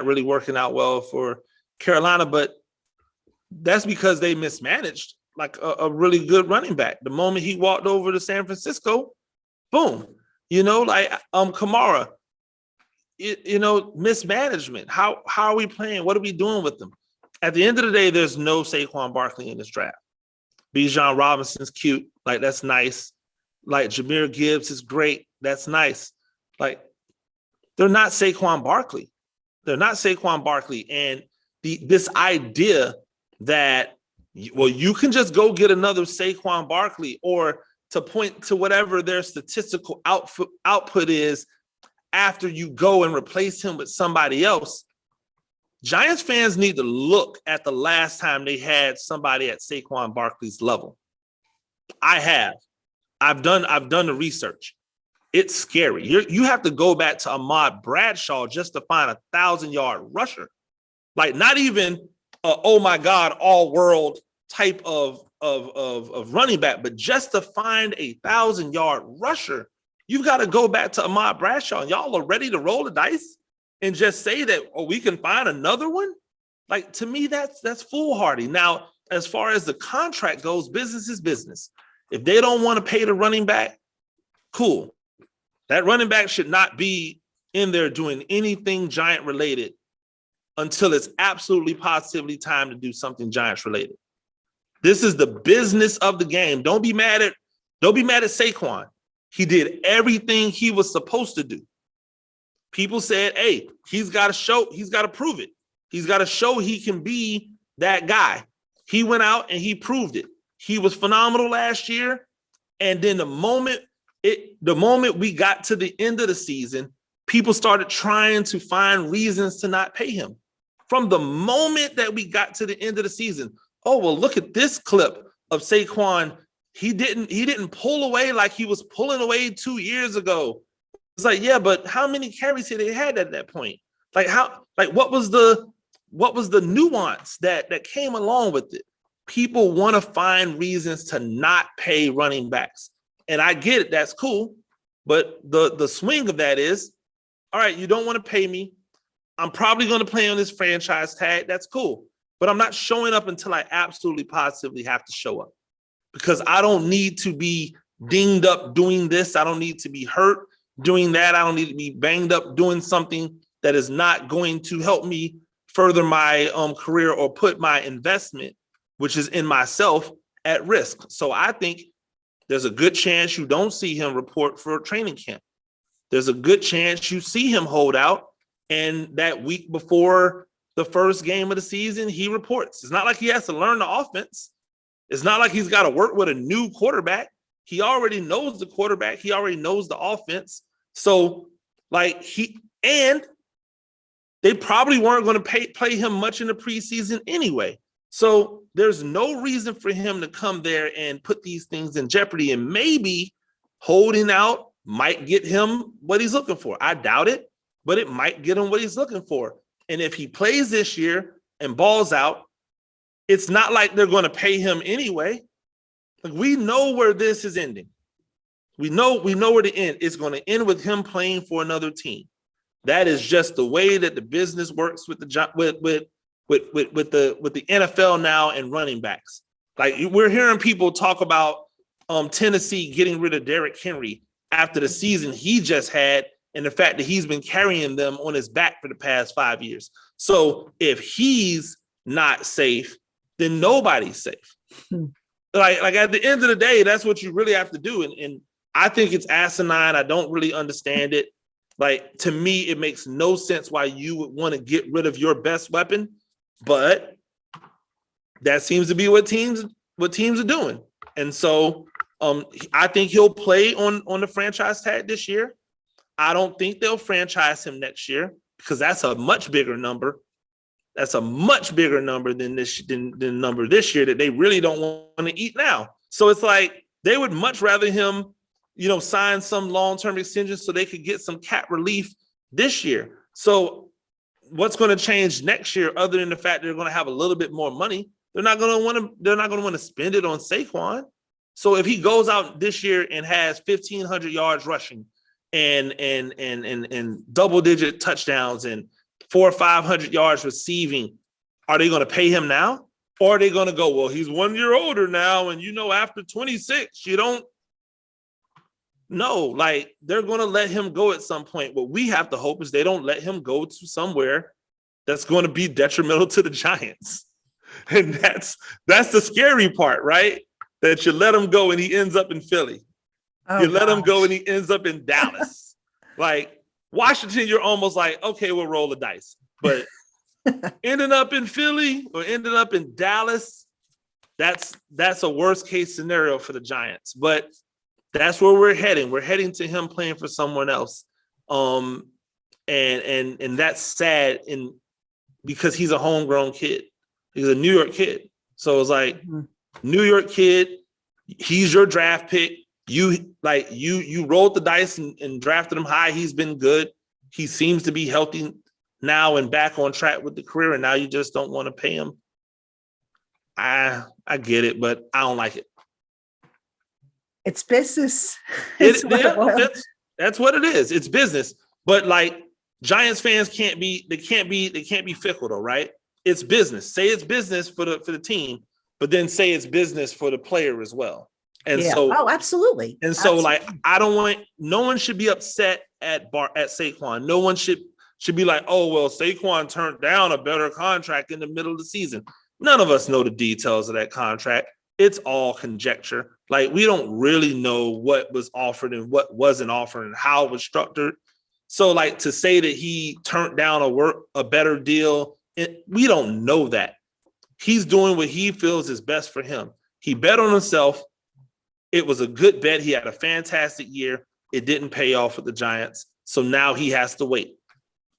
really working out well for Carolina, but that's because they mismanaged like a really good running back. The moment he walked over to San Francisco, boom, Kamara, mismanagement. How are we playing? What are we doing with them? At the end of the day, there's no Saquon Barkley in this draft. Bijan Robinson's cute. Like, that's nice. Like, Jahmyr Gibbs is great. That's nice. Like, they're not Saquon Barkley. And this idea that, you can just go get another Saquon Barkley, or to point to whatever their statistical output is after you go and replace him with somebody else. Giants fans need to look at the last time they had somebody at Saquon Barkley's level. I've done the research. It's scary. You have to go back to Ahmad Bradshaw just to find 1,000-yard rusher. Like, not even oh my God, all world type of running back, but just to find 1,000-yard rusher, you've got to go back to Ahmad Bradshaw, and y'all are ready to roll the dice and just say that, we can find another one. Like, to me, that's foolhardy. Now, as far as the contract goes, business is business. If they don't want to pay the running back, cool. That running back should not be in there doing anything Giant related until it's absolutely positively time to do something Giants related. This is the business of the game. Don't be mad at Saquon. He did everything he was supposed to do. People said, hey, he's got to prove it. He's got to show he can be that guy. He went out and he proved it. He was phenomenal last year. And then the moment we got to the end of the season, people started trying to find reasons to not pay him. From the moment that we got to the end of the season, look at this clip of Saquon. He didn't pull away like he was pulling away 2 years ago. It's like, yeah, but how many carries had they had at that point? What was the nuance that came along with it? People want to find reasons to not pay running backs. And I get it, that's cool. But the swing of that is, all right, you don't want to pay me. I'm probably going to play on this franchise tag. That's cool. But I'm not showing up until I absolutely positively have to show up, because I don't need to be dinged up doing this. I don't need to be hurt doing that. I don't need to be banged up doing something that is not going to help me further my career or put my investment, which is in myself, at risk. So I think there's a good chance you don't see him report for training camp. There's a good chance you see him hold out, and that week before the first game of the season, he reports. It's not like he has to learn the offense. It's not like he's got to work with a new quarterback. He already knows the quarterback. He already knows the offense. So, and they probably weren't going to play him much in the preseason anyway. So there's no reason for him to come there and put these things in jeopardy, and maybe holding out might get him what he's looking for. I doubt it, but it might get him what he's looking for. And if he plays this year and balls out, it's not like they're going to pay him anyway. Like, we know where this is ending. We know where the end. It's going to end with him playing for another team. That is just the way that the business works with the NFL now and running backs. Like, we're hearing people talk about Tennessee getting rid of Derrick Henry after the season he just had, and the fact that he's been carrying them on his back for the past 5 years. So if he's not safe, then nobody's safe. Like at the end of the day, that's what you really have to do. And I think it's asinine. I don't really understand it. Like, to me, it makes no sense why you would want to get rid of your best weapon, but that seems to be what teams are doing. And so I think he'll play on the franchise tag this year. I don't think they'll franchise him next year, because that's a much bigger number. That's a much bigger number than the number this year that they really don't want to eat now. So it's like they would much rather him, sign some long-term extension so they could get some cap relief this year. So what's going to change next year, other than the fact they're going to have a little bit more money? They're not going to want to spend it on Saquon. So if he goes out this year and has 1,500 yards rushing and double digit touchdowns and 400 or 500 yards receiving, are they going to pay him now? Or are they going to go, well, he's 1 year older now, and after 26, you don't. No, like they're going to let him go at some point. What we have to hope is they don't let him go to somewhere that's going to be detrimental to the Giants. And that's the scary part, right? That you let him go and he ends up in Philly. Let him go and he ends up in Dallas. Like Washington, you're almost like, okay, we'll roll the dice. But ending up in Philly or ending up in Dallas, that's a worst case scenario for the Giants. But that's where we're heading. We're heading to him playing for someone else. And that's sad because he's a homegrown kid. He's a New York kid. So it's like New York kid, he's your draft pick. You rolled the dice and drafted him high. He's been good. He seems to be healthy now and back on track with the career, and now you just don't want to pay him. I get it, but I don't like it. It's business. That's what it is. It's business. But like Giants fans can't be fickle though, right? It's business. Say it's business for the team, but then say it's business for the player as well. And so, absolutely. And so, like, no one should be upset at Saquon. No one should be like, oh, well, Saquon turned down a better contract in the middle of the season. None of us know the details of that contract. It's all conjecture. Like, we don't really know what was offered and what wasn't offered and how it was structured. So, like, to say that he turned down a better deal, we don't know that. He's doing what he feels is best for him. He bet on himself. It was a good bet. He had a fantastic year. It didn't pay off with the Giants. So now he has to wait.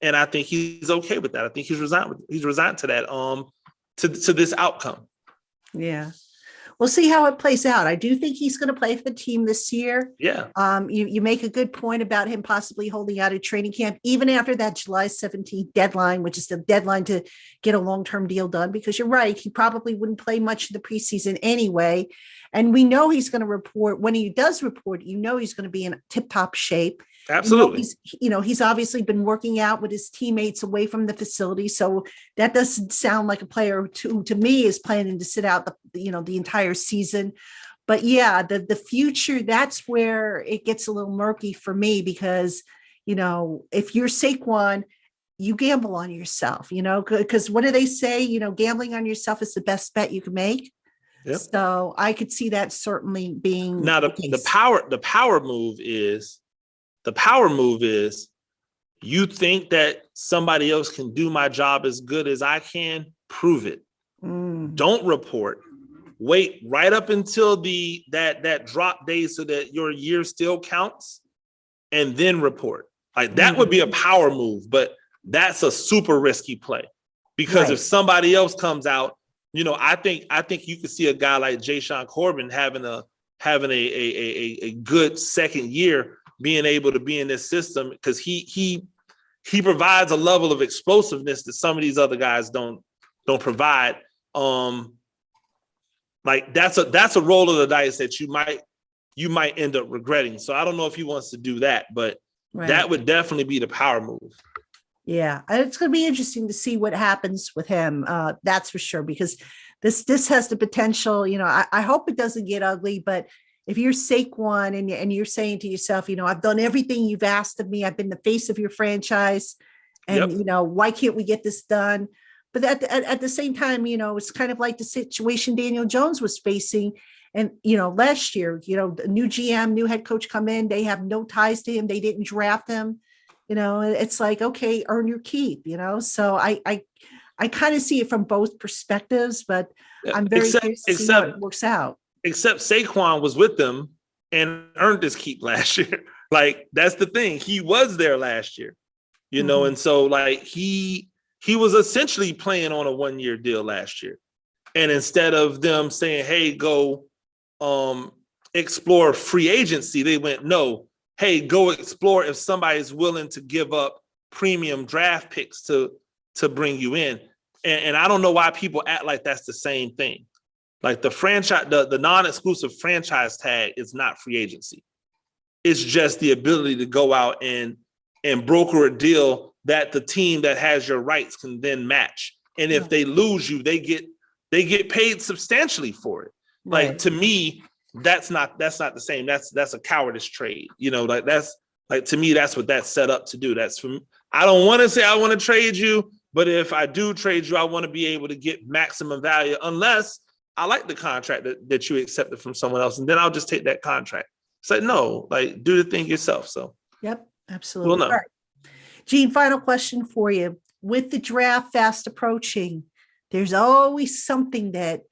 And I think he's okay with that. I think he's resigned to that, to this outcome. Yeah. We'll see how it plays out. I do think he's going to play for the team this year. Yeah. You make a good point about him possibly holding out a training camp, even after that July 17th deadline, which is the deadline to get a long-term deal done, because you're right. He probably wouldn't play much in the preseason anyway. And we know he's going to report. When he does report, he's going to be in tip-top shape. Absolutely. He's obviously been working out with his teammates away from the facility. So that doesn't sound like a player who to me is planning to sit out the entire season. But yeah, the future, that's where it gets a little murky for me, because, if you're Saquon, you gamble on yourself, because what do they say? Gambling on yourself is the best bet you can make. Yep. So I could see that certainly being now the power move is you think that somebody else can do my job as good as I can, prove it. Don't report. Wait right up until that drop day so that your year still counts, and then report. Like that would be a power move, but that's a super risky play, because if somebody else comes out, I think you could see a guy like Jashaun Corbin having a good second year, being able to be in this system, because he provides a level of explosiveness that some of these other guys don't provide. Like that's a roll of the dice that you might end up regretting. So I don't know if he wants to do that, but that would definitely be the power move. Yeah, it's going to be interesting to see what happens with him. That's for sure, because this has the potential. I hope it doesn't get ugly, but if you're Saquon and you're saying to yourself, I've done everything you've asked of me, I've been the face of your franchise, and why can't we get this done? But at the same time, it's kind of like the situation Daniel Jones was facing. And, last year, new GM, new head coach come in, they have no ties to him. They didn't draft him. It's like, okay, earn your keep, So I kind of see it from both perspectives, but I'm very curious to see how it works out. Except Saquon was with them and earned his keep last year. Like, that's the thing. He was there last year, and so like he was essentially playing on a 1-year deal last year. And instead of them saying, hey, go explore free agency, they went, no, hey, go explore if somebody's willing to give up premium draft picks to bring you in. And I don't know why people act like that's the same thing. Like the franchise, the non-exclusive franchise tag is not free agency. It's just the ability to go out and broker a deal that the team that has your rights can then match. And if they lose you, they get paid substantially for it. Right. Like, to me, that's not the same. That's a cowardice trade. You know, like that's like, to me, that's what that's set up to do. That's for me. I don't want to say I want to trade you, but if I do trade you, I want to be able to get maximum value, unless I like the contract that you accepted from someone else, and then I'll just take that contract. It's like, no, like, do the thing yourself. So, yep, absolutely. Well, no. All right. Gene, final question for you. With the draft fast approaching, there's always something that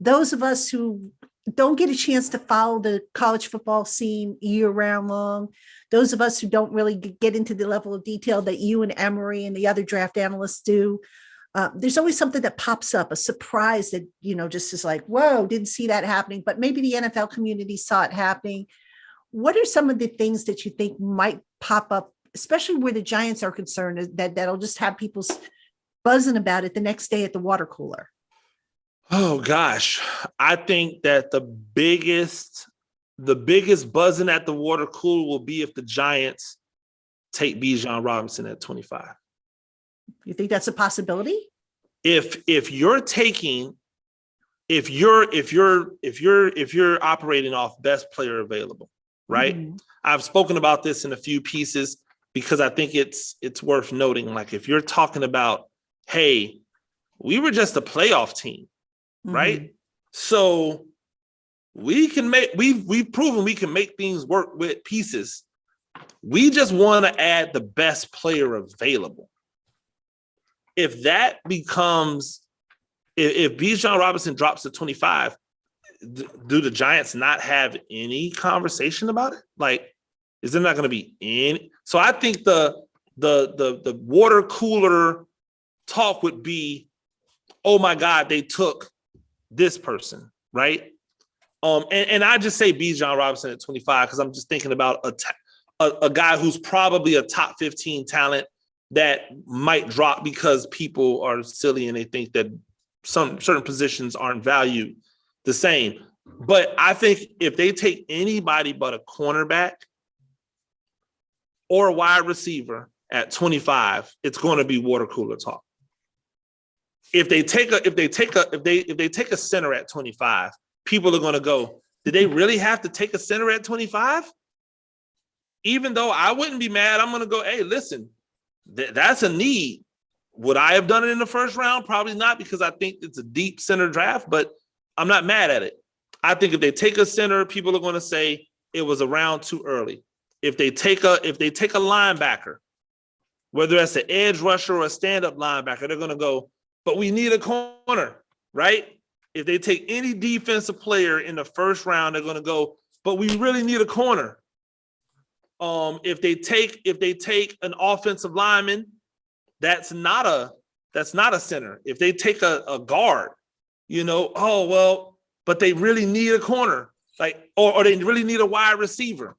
those of us who don't get a chance to follow the college football scene year round long, those of us who don't really get into the level of detail that you and Emery and the other draft analysts do, there's always something that pops up, a surprise that, just is like, whoa, didn't see that happening, but maybe the NFL community saw it happening. What are some of the things that you think might pop up, especially where the Giants are concerned, that'll just have people buzzing about it the next day at the water cooler? Oh gosh, I think that the biggest buzzing at the water cooler will be if the Giants take Bijan Robinson at 25. You think that's a possibility? If you're operating off best player available, right? Mm-hmm. I've spoken about this in a few pieces because I think it's worth noting. Like, if you're talking about, hey, we were just a playoff team, right? Mm-hmm. So we've proven we can make things work with pieces. We just want to add the best player available. If that becomes, if Bijan Robinson drops to 25, do the Giants not have any conversation about it? Like, is there not going to be any? So I think the water cooler talk would be, oh my God, they took this person, right? And I just say Bijan Robinson at 25 because I'm just thinking about a guy who's probably a top 15 talent that might drop because people are silly and they think that some certain positions aren't valued the same. But I think if they take anybody but a cornerback or a wide receiver at 25, it's going to be water cooler talk. If they take a center at 25, people are going to go, did they really have to take a center at 25? Even though I wouldn't be mad, I'm going to go, hey, listen, that's a need. Would I have done it in the first round? Probably not, because I think it's a deep center draft, but I'm not mad at it. I think if they take a center, people are going to say it was a round too early. If they take a linebacker, whether that's an edge rusher or a stand-up linebacker, they're going to go, but we need a corner, right? If they take any defensive player in the first round, they're going to go, but we really need a corner. If they take an offensive lineman, that's not a center. If they take a guard, oh well, but they really need a corner, like, or they really need a wide receiver.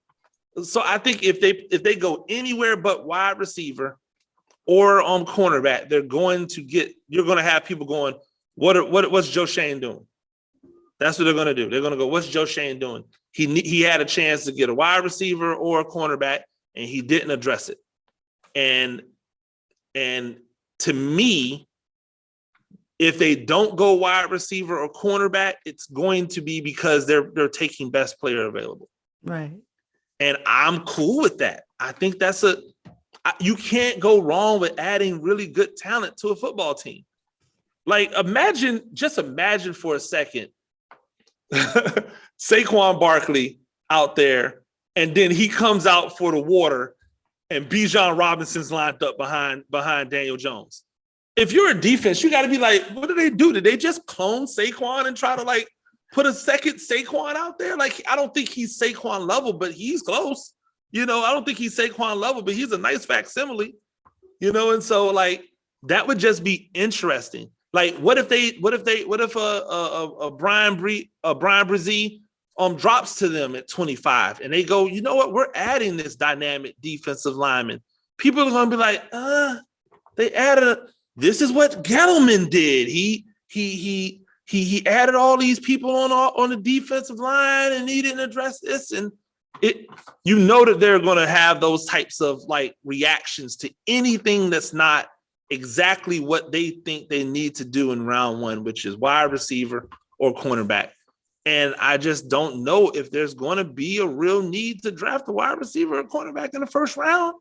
So I think if they go anywhere but wide receiver or cornerback, you're going to have people going, what's Joe Shane doing? That's what they're going to do. They're going to go, what's Joe Shane doing? He had a chance to get a wide receiver or a cornerback, and he didn't address it. And to me, if they don't go wide receiver or cornerback, it's going to be because they're taking best player available. Right. And I'm cool with that. I think you can't go wrong with adding really good talent to a football team. Like, imagine for a second, Saquon Barkley out there, and then he comes out for the water, and Bijan Robinson's lined up behind Daniel Jones. If you're a defense, you got to be like, what did they do? Did they just clone Saquon and try to like put a second Saquon out there? Like, I don't think he's Saquon level, but he's close. I don't think he's Saquon level, but he's a nice facsimile. And so like that would just be interesting. Like, what if a Brian Brzee drops to them at 25 and they go, you know what, we're adding this dynamic defensive lineman. People are going to be like, they added this is what Gettleman did. He he added all these people on the defensive line, and he didn't address this. And you know that they're going to have those types of like reactions to anything that's not exactly what they think they need to do in round one, which is wide receiver or cornerback. And I just don't know if there's going to be a real need to draft a wide receiver or cornerback in the first round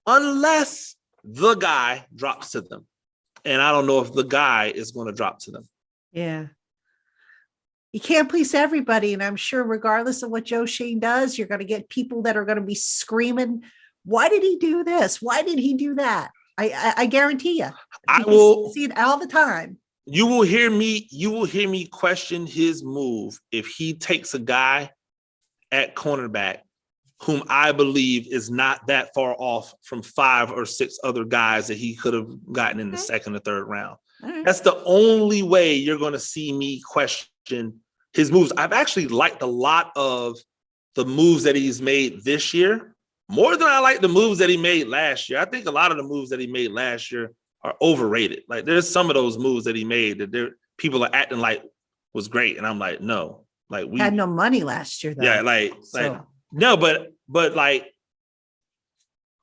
unless the guy drops to them. And I don't know if the guy is going to drop to them. Yeah. You can't please everybody. And I'm sure regardless of what Joe Schoen does, you're going to get people that are going to be screaming, why did he do this? Why did he do that? I guarantee you. I will see it all the time. You will hear me question his move if he takes a guy at cornerback whom I believe is not that far off from 5 or 6 other guys that he could have gotten in the second or third round. Right. That's the only way you're going to see me question his moves. I've actually liked a lot of the moves that he's made this year more than I like the moves that he made last year. I think a lot of the moves that he made last year are overrated. Like there's some of those moves that he made that people are acting like was great. And I'm like, no, like we had no money last year though. Yeah. Like no, but like,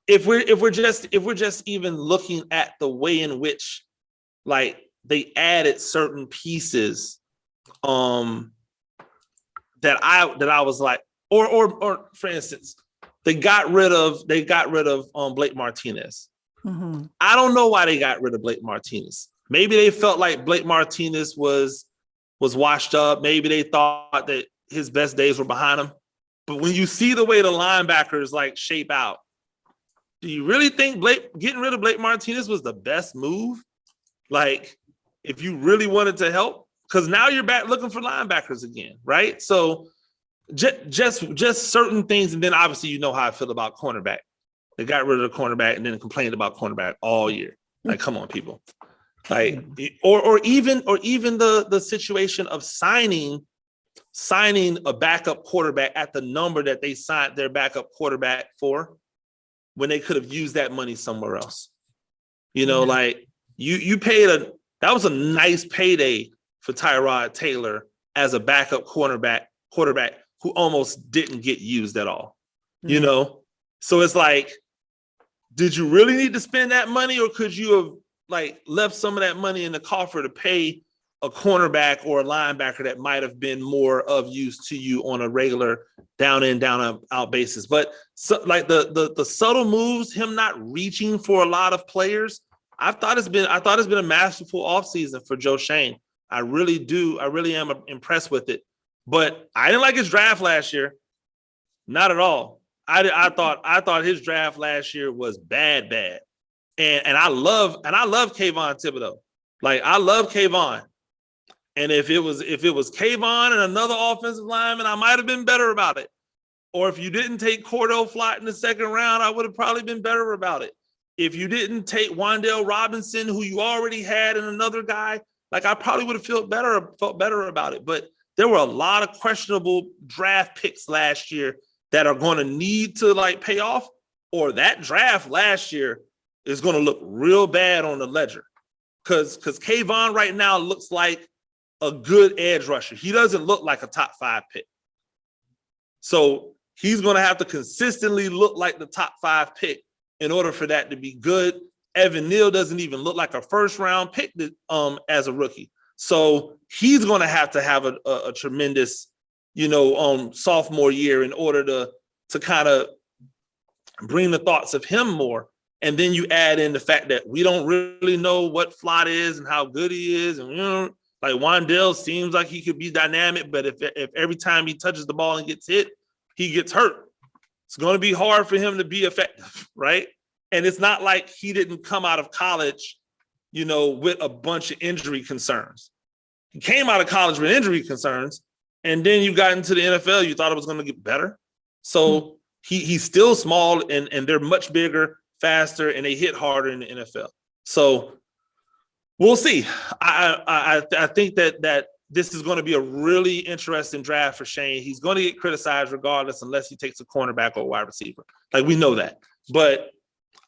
if we're just even looking at the way in which like they added certain pieces, that I was like, or for instance, they got rid of Blake Martinez. Mm-hmm. I don't know why they got rid of Blake Martinez. Maybe they felt like Blake Martinez was washed up. Maybe they thought that his best days were behind him. But when you see the way the linebackers like shape out, do you really think getting rid of Blake Martinez was the best move? Like, if you really wanted to help, because now you're back looking for linebackers again, right? So just certain things, and then obviously you know how I feel about cornerback. They got rid of the cornerback and then complained about cornerback all year. Like, come on, people. Like, or even the situation of signing a backup quarterback at the number that they signed their backup quarterback for, when they could have used that money somewhere else. You know, like you paid that was a nice payday for Tyrod Taylor as a backup quarterback who almost didn't get used at all. You know? So it's like, did you really need to spend that money, or could you have like left some of that money in the coffer to pay a cornerback or a linebacker that might have been more of use to you on a regular down in, down out basis? But so, like the subtle moves, him not reaching for a lot of players, I thought it's been a masterful offseason for Joe Schoen. I really do. I really am impressed with it. But I didn't like his draft last year. Not at all. I thought his draft last year was bad. And I love Kayvon Thibodeau. Like, I love Kayvon. And if it was Kayvon and another offensive lineman, I might have been better about it. Or if you didn't take Cordell Flott in the second round, I would have probably been better about it. If you didn't take Wan'Dale Robinson, who you already had, and another guy, like, I probably would have felt better about it. But there were a lot of questionable draft picks last year that are going to need to like pay off, or that draft last year is going to look real bad on the ledger. Because Kayvon right now looks like a good edge rusher. He doesn't look like a top 5 pick. So he's going to have to consistently look like the top 5 pick in order for that to be good. Evan Neal doesn't even look like a first round pick as a rookie. So he's going to have a tremendous, sophomore year in order to kind of bring the thoughts of him more. And then you add in the fact that we don't really know what Flott is and how good he is. And, like, Wan'Dale seems like he could be dynamic, but if every time he touches the ball and gets hit, he gets hurt, it's going to be hard for him to be effective, right? And it's not like he didn't come out of college, with a bunch of injury concerns. He came out of college with injury concerns, and then you got into the NFL, you thought it was going to get better. So he's still small, and they're much bigger, faster, and they hit harder in the NFL. So we'll see. I think that this is going to be a really interesting draft for Schoen. He's going to get criticized regardless, unless he takes a cornerback or a wide receiver. Like, we know that. But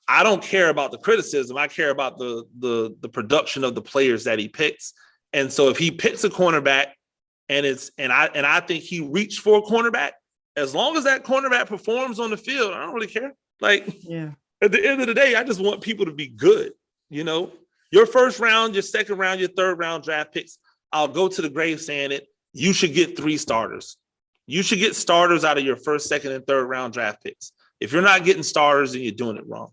I don't care about the criticism. I care about the production of the players that he picks. And so if he picks a cornerback and I think he reached for a cornerback, as long as that cornerback performs on the field, I don't really care. Like, at the end of the day, I just want people to be good. Your first round, your second round, your third round draft picks, I'll go to the grave saying it. You should get 3 starters. You should get starters out of your first, second, and third round draft picks. If you're not getting starters, then you're doing it wrong.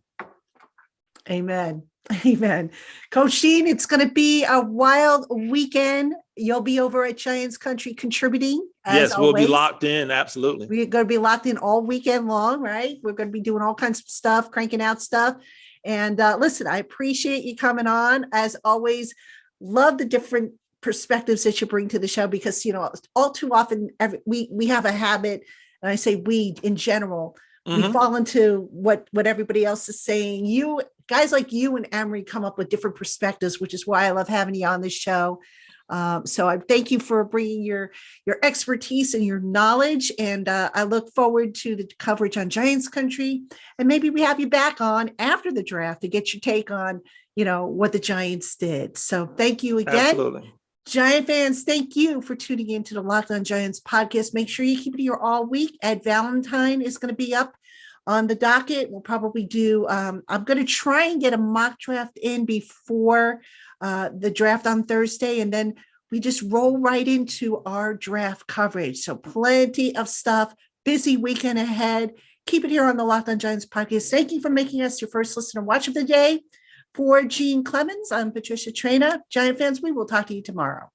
Amen. Amen. Coach Gene, it's going to be a wild weekend. You'll be over at Giants Country contributing. Yes, we'll be locked in. Absolutely. We're going to be locked in all weekend long, right? We're going to be doing all kinds of stuff, cranking out stuff. And listen, I appreciate you coming on. As always, love the different perspectives that you bring to the show because, all too often we have a habit, and I say we in general, we fall into what everybody else is saying. You guys like you and Emery come up with different perspectives, which is why I love having you on this show. So I thank you for bringing your expertise and your knowledge. And I look forward to the coverage on Giants Country. And maybe we have you back on after the draft to get your take on, what the Giants did. So thank you again. Absolutely. Giant fans, thank you for tuning in to the Locked On Giants podcast. Make sure you keep it here all week. Ed Valentine is going to be up on the docket. We'll probably do, I'm going to try and get a mock draft in before the draft on Thursday. And then we just roll right into our draft coverage. So plenty of stuff, busy weekend ahead. Keep it here on the Locked On Giants podcast. Thank you for making us your first listener watch of the day. For Gene Clemons, I'm Patricia Traina. Giant fans, we will talk to you tomorrow.